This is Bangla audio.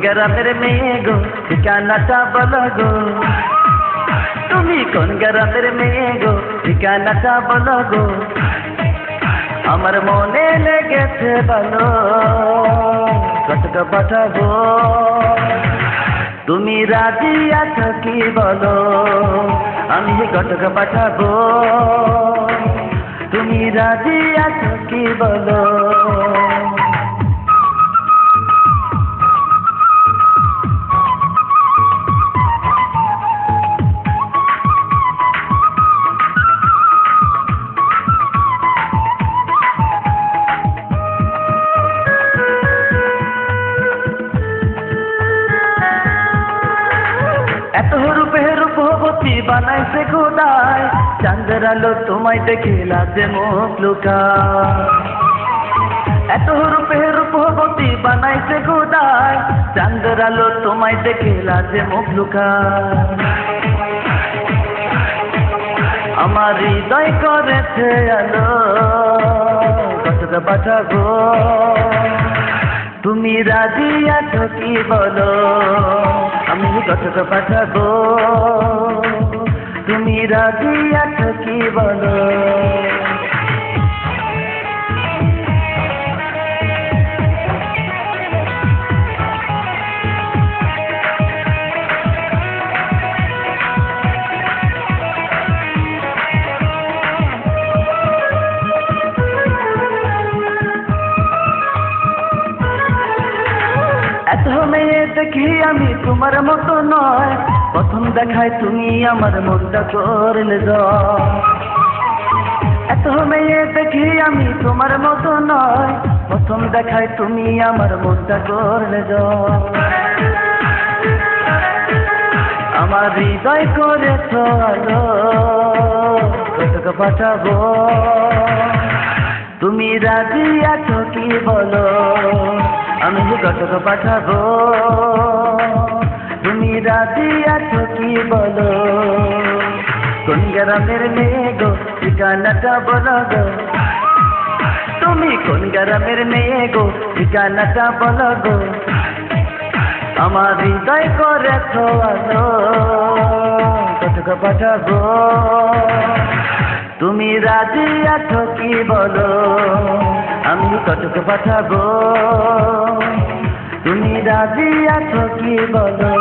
গ্রামের মেয়ে গো ঠিকানাটা বলো গো তুমি কোন গ্রামের মেয়ে গো ঠিকানাটা বলো গো আমার মনে লেগেছে বলো কতক পাঠাবো তুমি রাজি আছো কি বলো আমি কতক পাঠাবো তুমি রাজি আছো কি বলো এত রূপে রূপবতী বানাইছে খোদায় চাঁদের আলো তোমায় দেখে লাজে মুখ লুকায় এত রূপে রূপবতী বানাইছে খোদায় চাঁদের আলো তোমায় দেখে লাজে মুখ লুকায় আমার হৃদয় করেছে আলো কতটা পাঠাবো তুমি রাজি আছো কি বলো আমি কতক পাঠাবো তুমি রাজি আছো কি বলো এত মেয়ে দেখি আমি তোমার মতো নয় প্রথম দেখায় তুমি আমার মনটা করলে জয় এত মেয়ে দেখি আমি তোমার মতো নয় প্রথম দেখায় তুমি আমার মনটা করলে জয় আমার হৃদয় করেছ আলো কতক পাঠাবো তুমি রাজি আছো কি বলো আমি কতক পাঠাবো তুমি রাজি আছো কি বলো কোন গ্রামের মেয়ে গো ঠিকানাটা বলো গো তুমি কোন গ্রামের মেয়ে গো ঠিকানাটা বলো গো আমার হৃদয় করেছ আলো কতক পাঠাবো তুমি রাজি আছো কি বলো আমি কতক পাঠাবো তুমি রাজি আছো কি বলো